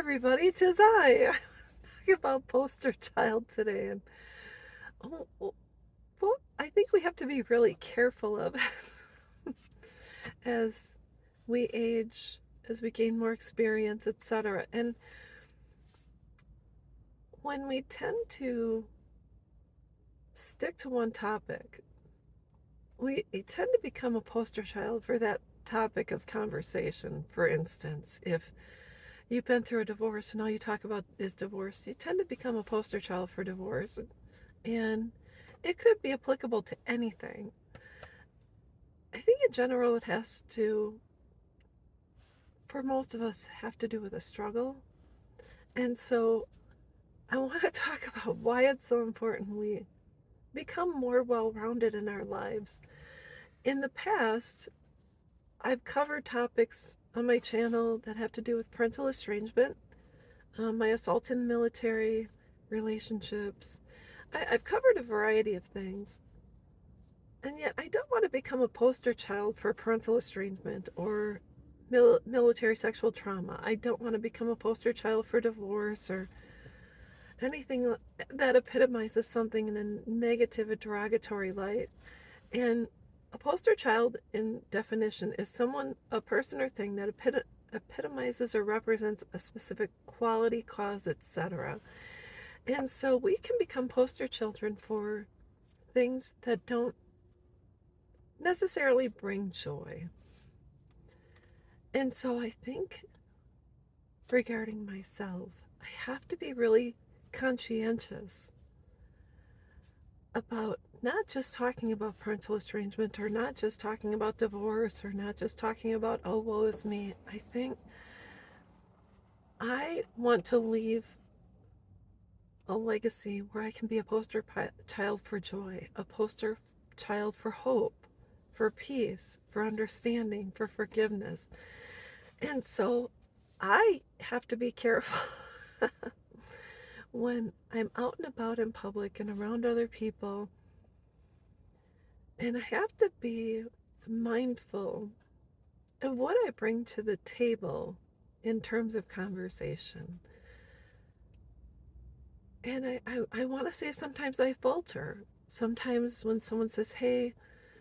everybody, 'tis I. I'm talking about poster child today, and well, I think we have to be really careful of as we age, as we gain more experience, etc. And when we tend to stick to one topic, we tend to become a poster child for that topic of conversation. For instance, if you've been through a divorce and all you talk about is divorce, you tend to become a poster child for divorce. And it could be applicable to anything. I think in general it has to, for most of us, have to do with a struggle. And so I want to talk about why it's so important we become more well-rounded in our lives. In the past, I've covered topics on my channel that have to do with parental estrangement, my assault in the military, relationships. I've covered a variety of things. And yet, I don't want to become a poster child for parental estrangement or military sexual trauma. I don't want to become a poster child for divorce or anything that epitomizes something in a negative or derogatory light. And a poster child, in definition, is someone, a person, or thing that epitomizes or represents a specific quality, cause, etc. And so we can become poster children for things that don't necessarily bring joy. And so I think regarding myself, I have to be really conscientious about not just talking about parental estrangement or not just talking about divorce or not just talking about, oh, woe is me. I think I want to leave a legacy where I can be a poster child for joy, a poster child for hope, for peace, for understanding, for forgiveness. And so I have to be careful when I'm out and about in public and around other people, and I have to be mindful of what I bring to the table in terms of conversation. And I want to say sometimes I falter. Sometimes when someone says, hey,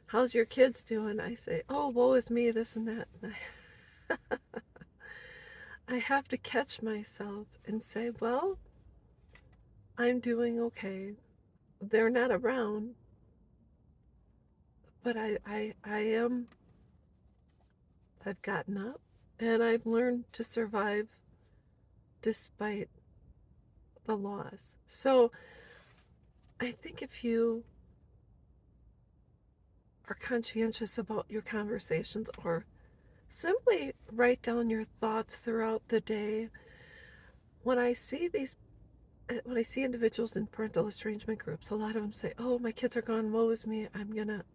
how's your kids doing? I say, oh, woe is me, this and that. And I have to catch myself and say, well, I'm doing okay. They're not around, but I am, I've gotten up and I've learned to survive despite the loss. So I think if you are conscientious about your conversations or simply write down your thoughts throughout the day, when I see individuals in parental estrangement groups, a lot of them say, oh, my kids are gone, woe is me,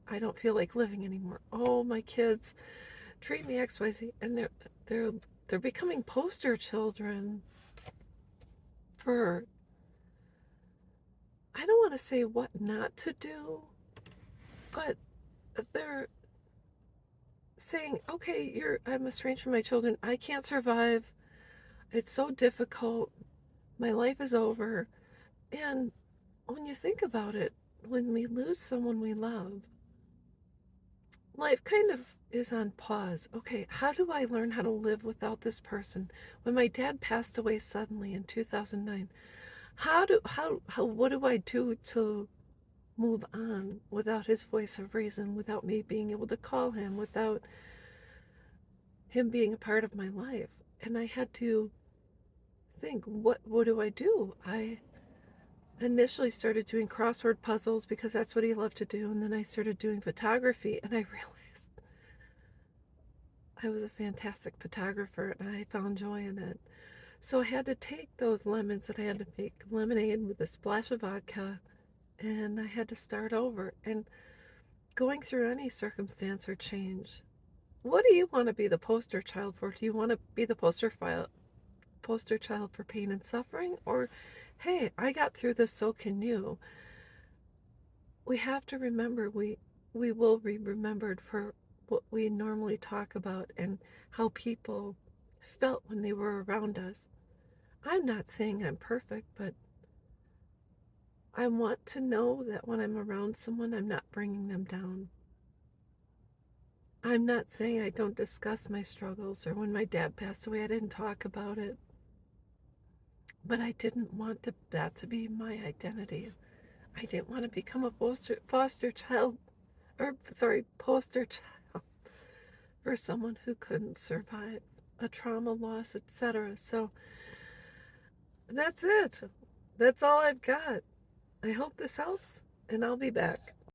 I don't feel like living anymore. Oh, my kids treat me XYZ. And they're becoming poster children for, I don't want to say what not to do, but they're saying, okay, I'm estranged from my children. I can't survive. It's so difficult. My life is over. And when you think about it, when we lose someone we love, life kind of is on pause. Okay, how do I learn how to live without this person? When my dad passed away suddenly in 2009, what do I do to move on without his voice of reason, without me being able to call him, without him being a part of my life? And I had to think, what do I do? I initially started doing crossword puzzles because that's what he loved to do, and then I started doing photography, and I realized I was a fantastic photographer and I found joy in it. So I had to take those lemons and I had to make lemonade with a splash of vodka, and I had to start over. And going through any circumstance or change, what do you want to be the poster child for? Do you want to be the poster child for pain and suffering? Or, hey, I got through this, so can you? We have to remember we will be remembered for what we normally talk about and how people felt when they were around us. I'm not saying I'm perfect, but I want to know that when I'm around someone, I'm not bringing them down. I'm not saying I don't discuss my struggles, or when my dad passed away, I didn't talk about it. But I didn't want that to be my identity. I didn't want to become a foster child, or sorry, poster child for someone who couldn't survive a trauma, loss, etc. So that's it. That's all I've got. I hope this helps, and I'll be back.